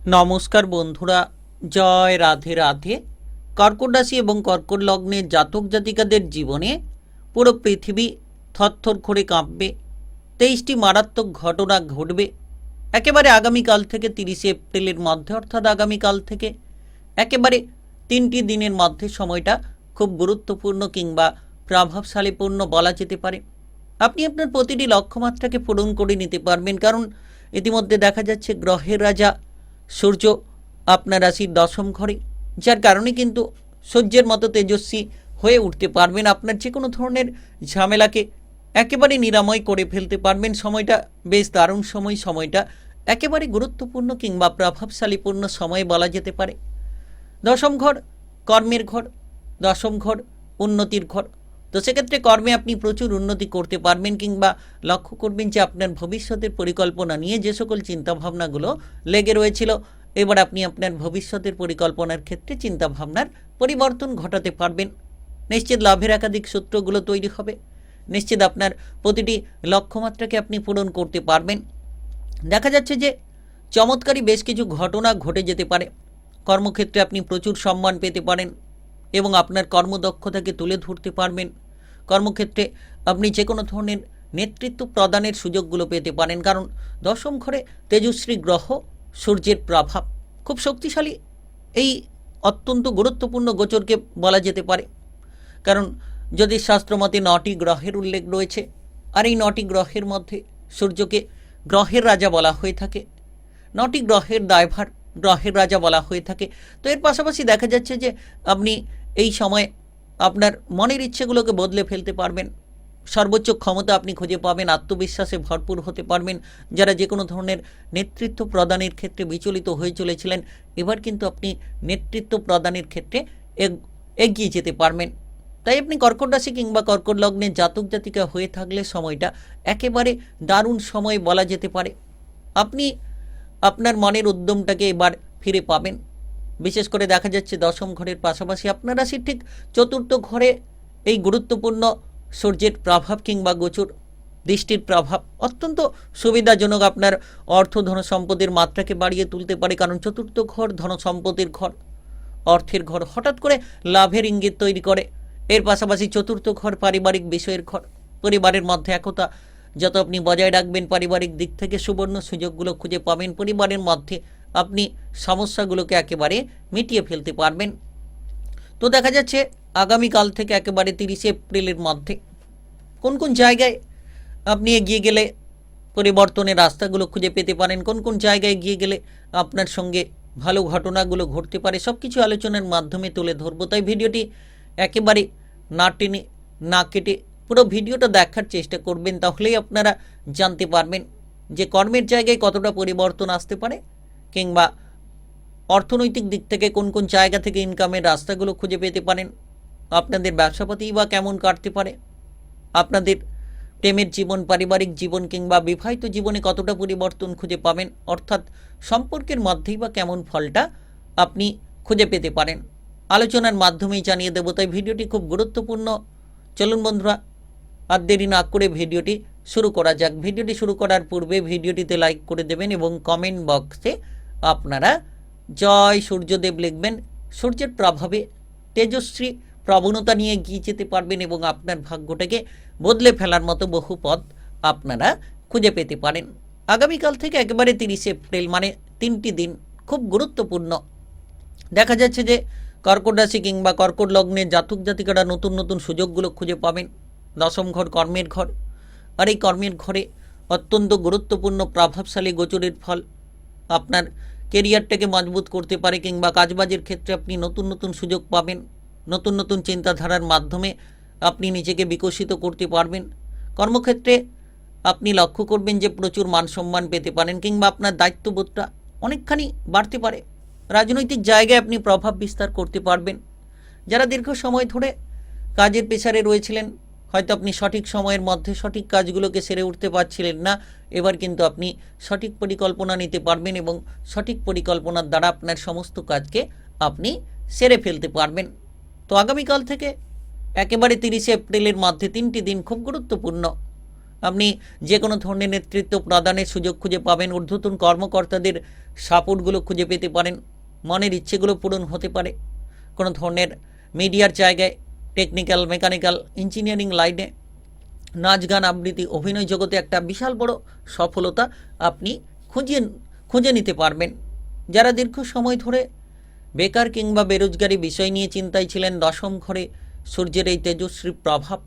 নমস্কার বন্ধুরা, জয় রাধে রাধে। কর্কট রাশি এবং কর্কট লগ্নের জাতক জাতিকাদের জীবনে পুরো পৃথিবী থরথর করে কাঁপবে। 23টি মারাত্মক ঘটনা ঘটবে একেবারে আগামীকাল থেকে 30শে এপ্রিলের মধ্যে, অর্থাৎ আগামীকাল থেকে একেবারে 3টি দিনের মধ্যে। সময়টা খুব গুরুত্বপূর্ণ কিংবা প্রভাবশালীপূর্ণ বলা যেতে পারে। আপনি আপনার প্রতিটি লক্ষ্যমাত্রাকে পূরণ করে নিতে পারবেন, কারণ ইতিমধ্যে দেখা যাচ্ছে গ্রহের রাজা সূর্য আপনার রাশির দশম ঘরে, যার কারণে কিন্তু সূর্যের মতো তেজস্বী হয়ে উঠতে পারবেন। আপনার যে কোনো ধরনের ঝামেলাকে একেবারে নিরাময় করে ফেলতে পারবেন। সময়টা বেশ দারুণ সময়, সময়টা একেবারে গুরুত্বপূর্ণ কিংবা প্রভাবশালীপূর্ণ সময় বলা যেতে পারে। দশম ঘর কর্মের ঘর, দশম ঘর উন্নতির ঘর। তো সেক্ষেত্রে কর্মে আপনি প্রচুর উন্নতি করতে পারবেন, কিংবা লক্ষ্য করবেন যে আপনার ভবিষ্যতের পরিকল্পনা নিয়ে যে সকল চিন্তাভাবনাগুলো লেগে রয়েছিল, এবার আপনি আপনার ভবিষ্যতের পরিকল্পনার ক্ষেত্রে চিন্তাভাবনার পরিবর্তন ঘটাতে পারবেন। নিশ্চিত লাভের একাধিক সূত্রগুলো তৈরি হবে। নিশ্চিত আপনার প্রতিটি লক্ষ্যমাত্রাকে আপনি পূরণ করতে পারবেন। দেখা যাচ্ছে যে চমৎকারী বেশ কিছু ঘটনা ঘটে যেতে পারে। কর্মক্ষেত্রে আপনি প্রচুর সম্মান পেতে পারেন এবং আপনার কর্মদক্ষতাকে তুলে ধরতে পারবেন। কর্মক্ষেত্রে আপনি যে কোনো ধরনের নেতৃত্ব প্রদানের সুযোগগুলো পেতে পারেন, কারণ দশম ঘরে তেজস্বী গ্রহ সূর্যের প্রভাব খুব শক্তিশালী। এই অত্যন্ত গুরুত্বপূর্ণ গোচরকে বলা যেতে পারে, কারণ যদি শাস্ত্রমতে 9টি গ্রহের উল্লেখ রয়েছে, আর এই 9টি গ্রহের মধ্যে সূর্যকে গ্রহের রাজা বলা হয়ে থাকে। 9টি গ্রহের দায়ভার গ্রহের রাজা বলা হয়ে থাকে। তো এর পাশাপাশি দেখা যাচ্ছে যে আপনি এই সময় আপনার মনের ইচ্ছেগুলোকে বদলে ফেলতে পারবেন। সর্বোচ্চ ক্ষমতা আপনি খুঁজে পাবেন, আত্মবিশ্বাসে ভরপুর হতে পারবেন। যারা যে কোনো ধরনের নেতৃত্ব প্রদানের ক্ষেত্রে বিচলিত হয়ে চলেছিলেন, এবার কিন্তু আপনি নেতৃত্ব প্রদানের ক্ষেত্রে এগিয়ে যেতে পারবেন। তাই আপনি কর্কট রাশি কিংবা কর্কট লগ্নের জাতক জাতিকা হয়ে থাকলে সময়টা একেবারে দারুণ সময় বলা যেতে পারে। আপনি আপনার মনের উদ্যমটাকে এবার ফিরে পাবেন। বিশেষ করে দেখা যাচ্ছে দশম ঘরের পাশাপাশি আপনার রাশির ঠিক চতুর্থ ঘরে এই গুরুত্বপূর্ণ সূর্যের প্রভাব কিংবা গোচর দৃষ্টির প্রভাব অত্যন্ত সুবিধাজনক। আপনার অর্থ ধন সম্পদের মাত্রাকে বাড়িয়ে তুলতে পারে, কারণ চতুর্থ ঘর ধন সম্পদের ঘর, অর্থের ঘর, হঠাৎ করে লাভের ইঙ্গিত তৈরি করে। এর পাশাপাশি চতুর্থ ঘর পারিবারিক বিষয়ের ঘর, পরিবারের মধ্যে একতা যত আপনি বজায় রাখবেন, পারিবারিক দিক থেকে সুবর্ণ সুযোগগুলো খুঁজে পাবেন। পরিবারের মধ্যে আপনি সমস্যাগুলোকে একেবারে মিটিয়ে ফেলতে পারবেন। তো দেখা যাচ্ছে আগামীকাল থেকে একেবারে 30শে এপ্রিলের মধ্যে কোন কোন জায়গায় আপনি এগিয়ে গেলে পরিবর্তনের রাস্তাগুলো খুঁজে পেতে পারেন, কোন কোন জায়গায় এগিয়ে গেলে আপনার সঙ্গে ভালো ঘটনাগুলো ঘটতে পারে, সব কিছু আলোচনার মাধ্যমে তুলে ধরবো। তাই ভিডিওটি একেবারে না টেনে না কেটে পুরো ভিডিওটা দেখার চেষ্টা করবেন, তাহলেই আপনারা জানতে পারবেন যে কর্মের জায়গায় কতটা পরিবর্তন আসতে পারে, কিংবা অর্থনৈতিক দিক থেকে কোন কোন জায়গা থেকে ইনকামের রাস্তাগুলো খুঁজে পেতে পারেন, আপনাদের ব্যবসাপাতি বা কেমন কাটতে পারে, আপনাদের প্রেমের জীবন, পারিবারিক জীবন কিংবা বিবাহিত জীবনে কতটা পরিবর্তন খুঁজে পাবেন, অর্থাৎ সম্পর্কের মধ্যেই বা কেমন ফলটা আপনি খুঁজে পেতে পারেন, আলোচনার মাধ্যমেই জানিয়ে দেবো। তাই ভিডিওটি খুব গুরুত্বপূর্ণ। চলুন বন্ধুরা, আর দেরি না করে ভিডিওটি শুরু করা যাক। ভিডিওটি শুরু করার পূর্বে ভিডিওটিতে লাইক করে দেবেন এবং কমেন্ট বক্সে আপনারা জয় সূর্যদেব লিখবেন। সূর্যের প্রভাবে তেজস্বী প্রবণতা নিয়ে এগিয়ে যেতে পারবেন এবং আপনার ভাগ্যটাকে বদলে ফেলার মতো বহু পথ আপনারা খুঁজে পেতে পারেন। আগামীকাল থেকে একেবারে 30শে এপ্রিল, মানে 3টি দিন খুব গুরুত্বপূর্ণ। দেখা যাচ্ছে যে কর্কট রাশি কিংবা কর্কট লগ্নের জাতক জাতিকারা নতুন নতুন সুযোগগুলো খুঁজে পাবেন। দশম ঘর কর্মের ঘর, আর এই কর্মের ঘরে অত্যন্ত গুরুত্বপূর্ণ প্রভাবশালী গোচরের ফল আপনার কেরিয়ারটাকে মজবুত করতে পারে, কিংবা কাজবাজের ক্ষেত্রে আপনি নতুন নতুন সুযোগ পাবেন। নতুন নতুন চিন্তাধারার মাধ্যমে আপনি নিজেকে বিকশিত করতে পারবেন। কর্মক্ষেত্রে আপনি লক্ষ্য করবেন যে প্রচুর মান সম্মান পেতে পারেন, কিংবা আপনার দায়িত্ববোধটা অনেকখানি বাড়তে পারে। রাজনৈতিক জায়গায় আপনি প্রভাব বিস্তার করতে পারবেন। যারা দীর্ঘ সময় ধরে কাজের পেশারে রয়েছিলেন, হয়তো আপনি সঠিক সময়ের মধ্যে সঠিক কাজগুলোকে সেরে উঠতে পারছিলেন না, এবার কিন্তু আপনি সঠিক পরিকল্পনা নিতে পারবেন এবং সঠিক পরিকল্পনার দ্বারা আপনার সমস্ত কাজকে আপনি সেরে ফেলতে পারবেন। তো আগামীকাল থেকে একেবারে 30শে এপ্রিলের মধ্যে 3টি দিন খুব গুরুত্বপূর্ণ। আপনি যে কোনো ধরনের নেতৃত্ব প্রদানের সুযোগ খুঁজে পাবেন, ঊর্ধ্বতন কর্মকর্তাদের সাপোর্টগুলো খুঁজে পেতে পারেন, মনের ইচ্ছেগুলো পূরণ হতে পারে। কোনো ধরনের মিডিয়ার জায়গায়, টেকনিক্যাল, মেকানিক্যাল, ইঞ্জিনিয়ারিং লাইনে, নাচ গান, আবৃত্তি, অভিনয় জগতে একটা বিশাল বড় সফলতা আপনি খুঁজে নিতে পারবেন। যারা দীর্ঘ সময় ধরে বেকার কিংবা বেরোজগারি বিষয় নিয়ে চিন্তায় ছিলেন, দশম ঘরে সূর্যের এই তেজস্বী প্রভাব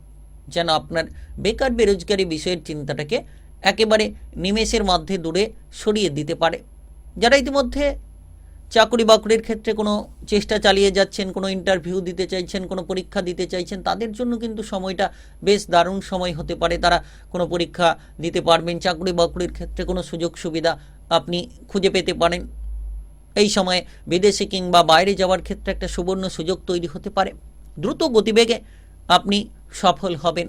যেন আপনার বেকার বেরোজগারি বিষয়ের চিন্তাটাকে একেবারে নিমেষের মধ্যে দূরে সরিয়ে দিতে পারে। যারা ইতিমধ্যে চাকরি বাকরির ক্ষেত্রে কোনো চেষ্টা চালিয়ে যাচ্ছেন, কোনো ইন্টারভিউ দিতে চাইছেন, কোনো পরীক্ষা দিতে চাইছেন, তাদের জন্য কিন্তু সময়টা বেশ দারুণ সময় হতে পারে। তারা কোনো পরীক্ষা দিতে পারবেন, চাকরি বাকরির ক্ষেত্রে কোনো সুযোগ সুবিধা আপনি খুঁজে পেতে পারেন। এই সময়ে বিদেশে কিংবা বাইরে যাওয়ার ক্ষেত্রে একটা সুবর্ণ সুযোগ তৈরি হতে পারে। দ্রুত গতিবেগে আপনি সফল হবেন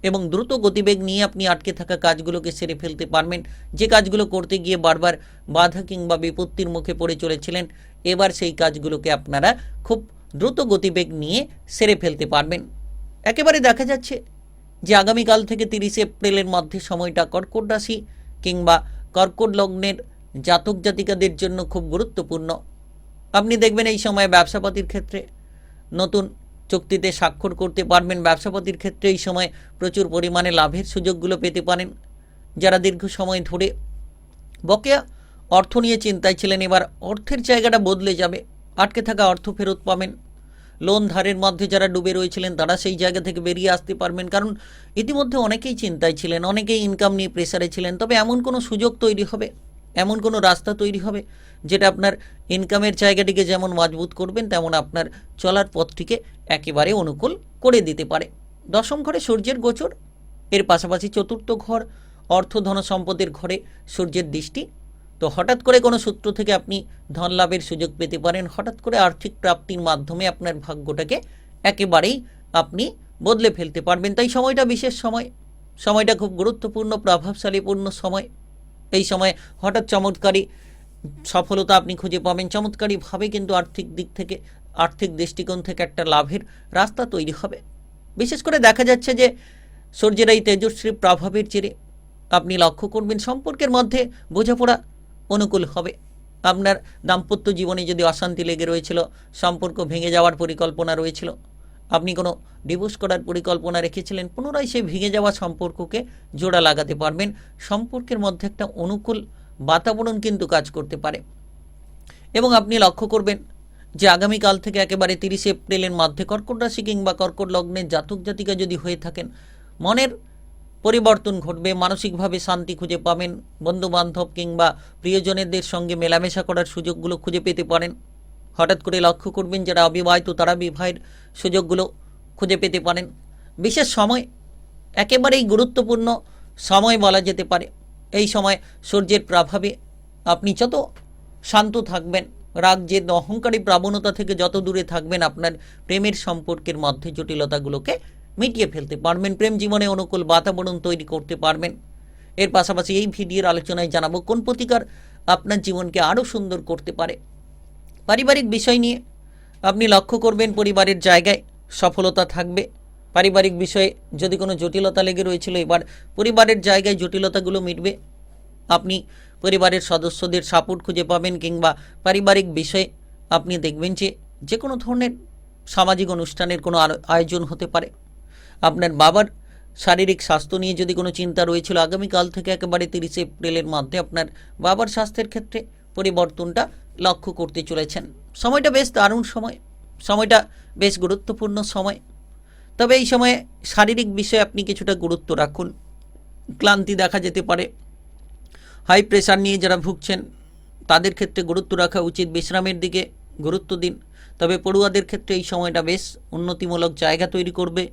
এবং দ্রুত গতিবেগ নিয়ে আপনি আটকে থাকা কাজগুলোকে সেরে ফেলতে পারবেন। যে কাজগুলো করতে গিয়ে বারবার বাধা কিংবা বিপত্তির মুখে পড়ে চলেছিলেন, এবার সেই কাজগুলোকে আপনারা খুব দ্রুত গতিবেগ নিয়ে সেরে ফেলতে পারবেন। একেবারে দেখা যাচ্ছে যে আগামীকাল থেকে 30 এপ্রিলের মধ্যে সময়টা কর্কট রাশি কিংবা কর্কট লগ্নের জাতক জাতিকাদের জন্য খুব গুরুত্বপূর্ণ। আপনি দেখবেন এই সময় ব্যবসাপাতির ক্ষেত্রে নতুন চুক্তিতে স্বাক্ষর করতে পারবেন। ব্যবসাপাতির ক্ষেত্রে এই সময় প্রচুর পরিমাণে লাভের সুযোগগুলো পেতে পারেন। যারা দীর্ঘ সময় ধরে বকেয়া অর্থ নিয়ে চিন্তায় ছিলেন, এবার অর্থের জায়গাটা বদলে যাবে, আটকে থাকা অর্থ ফেরত পাবেন। লোন ধারের মধ্যে যারা ডুবে রয়েছিলেন তারা সেই জায়গা থেকে বেরিয়ে আসতে পারবেন, কারণ ইতিমধ্যে অনেকেই চিন্তায় ছিলেন, অনেকেই ইনকাম নিয়ে প্রেসারে ছিলেন। তবে এমন কোনো সুযোগ তৈরি হবে, এমন কোনো রাস্তা তৈরি হবে যেটা আপনার ইনকামের জায়গাটিকে যেমন মজবুত করবেন, তেমন আপনার চলার পথটিকে একেবারে অনুকূল করে দিতে পারে। দশম ঘরে সূর্যের গোচর, এর পাশাপাশি চতুর্থ ঘর অর্থ ধন সম্পদের ঘরে সূর্যের দৃষ্টি। তো হঠাৎ করে কোনো সূত্র থেকে আপনি ধন লাভের সুযোগ পেতে পারেন। হঠাৎ করে আর্থিক প্রাপ্তির মাধ্যমে আপনার ভাগ্যটাকে একেবারেই আপনি বদলে ফেলতে পারবেন। তাই সময়টা বিশেষ সময়, সময়টা খুব গুরুত্বপূর্ণ, প্রভাবশালীপূর্ণ সময়। এই সময় হঠাৎ চমৎকারী সফলতা আপনি খুঁজে পাবেন। চমৎকারীভাবে কিন্তু আর্থিক দিক থেকে, আর্থিক দৃষ্টিকোণ থেকে একটা লাভের রাস্তা তৈরি হবে। বিশেষ করে দেখা যাচ্ছে যে সূর্যের এই তেজস্বী প্রভাবের জেরে আপনি লক্ষ্য করবেন সম্পর্কের মধ্যে বোঝাপড়া অনুকূল হবে। আপনার দাম্পত্য জীবনে যদি অশান্তি লেগে রয়েছিল, সম্পর্ক ভেঙে যাওয়ার পরিকল্পনা রয়েছিল, আপনি কোনো ডিভোর্স করার পরিকল্পনা রেখেছিলেন, পুনরায় সেই ভেঙে যাওয়া সম্পর্ককে জোড়া লাগাতে পারবেন। সম্পর্কের মধ্যে একটা অনুকূল বাতাবরণ কিন্তু কাজ করতে পারে। এবং আপনি লক্ষ্য করবেন যে আগামীকাল থেকে একেবারে 30 এপ্রিলের মধ্যে কর্কট রাশি কিংবা কর্কট লগ্নের জাতক জাতিকা যদি হয়ে থাকেন, মনের পরিবর্তন ঘটবে, মানসিকভাবে শান্তি খুঁজে পাবেন। বন্ধুবান্ধব কিংবা প্রিয়জনেদের সঙ্গে মেলামেশা করার সুযোগগুলো খুঁজে পেতে পারেন। হঠাৎ করে লক্ষ্য করবেন যারা অবিবাহিত তারা বিবাহের সুযোগগুলো খুঁজে পেতে পারেন। বিশেষ সময়, একেবারেই গুরুত্বপূর্ণ সময় বলা যেতে পারে। এই সময় সূর্যের প্রভাবে আপনি যত শান্ত থাকবেন, রাগ, জেদ, অহংকারী প্রবণতা থেকে যত দূরে থাকবেন, আপনার প্রেমের সম্পর্কের মধ্যে জটিলতাগুলোকে মিটিয়ে ফেলতে পারবেন। প্রেম জীবনে অনুকূল বাতাবরণ তৈরি করতে পারবেন। এর পাশাপাশি এই ভিডিওর আলোচনায় জানাবো কোন প্রতিকার আপনার জীবনকে আরও সুন্দর করতে পারে। পারিবারিক বিষয় নিয়ে আপনি লক্ষ্য করবেন পরিবারের জায়গায় সফলতা থাকবে। পারিবারিক বিষয়ে যদি কোনো জটিলতা লেগে রয়েছিল, এবার পরিবারের জায়গায় জটিলতাগুলো মিটবে। আপনি পরিবারের সদস্যদের সাপোর্ট খুঁজে পাবেন, কিংবা পারিবারিক বিষয়ে আপনি দেখবেন যে কোনো ধরনের সামাজিক অনুষ্ঠানের কোনো আয়োজন হতে পারে। আপনার বাবার শারীরিক স্বাস্থ্য নিয়ে যদি কোনো চিন্তা রয়েছিল, আগামীকাল থেকে একেবারে 30 এপ্রিলের মধ্যে আপনার বাবার স্বাস্থ্যের ক্ষেত্রে পরিবর্তনটা লক্ষ্য করতে চলেছেন। সময়টা বেশ দারুণ সময়, সময়টা বেশ গুরুত্বপূর্ণ সময়। তবে এই সময়ে শারীরিক বিষয়ে আপনি কিছুটা গুরুত্ব রাখুন। ক্লান্তি দেখা যেতে পারে। হাই প্রেশার নিয়ে যারা ভুগছেন তাদের ক্ষেত্রে গুরুত্ব রাখা উচিত, বিশ্রামের দিকে গুরুত্ব দিন। তবে পড়ুয়াদের ক্ষেত্রে এই সময়টা বেশ উন্নতিমূলক জায়গা তৈরি করবে।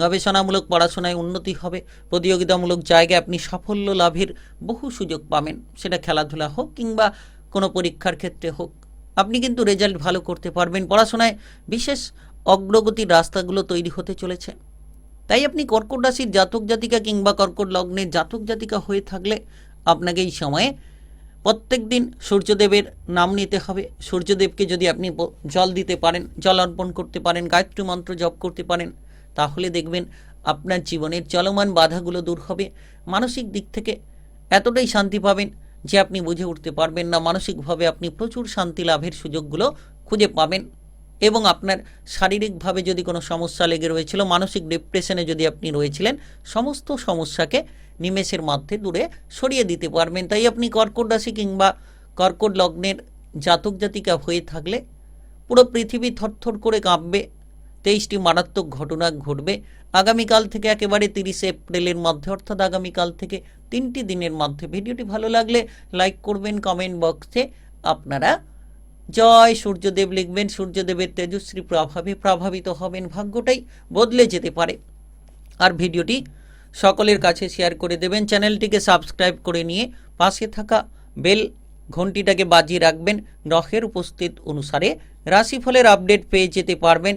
গবেষণামূলক পড়াশোনায় উন্নতি হবে। প্রতিযোগিতামূলক জায়গায় আপনি সাফল্য লাভের বহু সুযোগ পাবেন, সেটা খেলাধুলা হোক কিংবা কোনো পরীক্ষার ক্ষেত্রে হোক। আপনি কিন্তু রেজাল্ট ভালো করতে পারবেন। পড়াশোনায় বিশেষ অগ্রগতির রাস্তাগুলো তৈরি হতে চলেছে। তাই আপনি কর্কট রাশির জাতক জাতিকা কিংবা কর্কট লগ্নের জাতক জাতিকা হয়ে থাকলে আপনাকে এই সময়ে প্রত্যেক দিন সূর্যদেবের নাম নিতে হবে। সূর্যদেবকে যদি আপনি জল দিতে পারেন, জল অর্পণ করতে পারেন, গায়ত্রী মন্ত্র জপ করতে পারেন, তাহলে দেখবেন আপনার জীবনের চলমান বাধাগুলো দূর হবে। মানসিক দিক থেকে এতটাই শান্তি পাবেন যে আপনি বুঝে উঠতে পারবেন না। মানসিকভাবে আপনি প্রচুর শান্তি লাভের সুযোগগুলো খুঁজে পাবেন এবং আপনার শারীরিকভাবে যদি কোনো সমস্যা লেগে রয়েছিল, মানসিক ডিপ্রেশনে যদি আপনি রয়েছিলেন, সমস্ত সমস্যাকে নিমেষের মধ্যে দূরে সরিয়ে দিতে পারবেন। তাই আপনি কর্কট রাশি কিংবা কর্কট লগ্নের জাতক জাতিকা হয়ে থাকলে পুরো পৃথিবী থরথর করে কাঁপবে। 23টি মারাত্মক ঘটনা ঘটবে আগামীকাল থেকে একেবারে 30শে এপ্রিলের মধ্যে, অর্থাৎ আগামীকাল থেকে 3টি দিনের মধ্যে। ভিডিওটি ভালো লাগলে লাইক করবেন, কমেন্ট বক্সে আপনারা জয় সূর্যদেব লিখবেন। সূর্যদেবের তেজস্বী প্রভাবে প্রভাবিত হবেন, ভাগ্যটাই বদলে যেতে পারে। আর ভিডিওটি সকলের কাছে শেয়ার করে দেবেন। চ্যানেলটিকে সাবস্ক্রাইব করে নিয়ে পাশে থাকা বেল ঘন্টিটাকে বাজিয়ে রাখবেন। গ্রহের উপস্থিত অনুসারে রাশিফলের আপডেট পেয়ে যেতে পারবেন।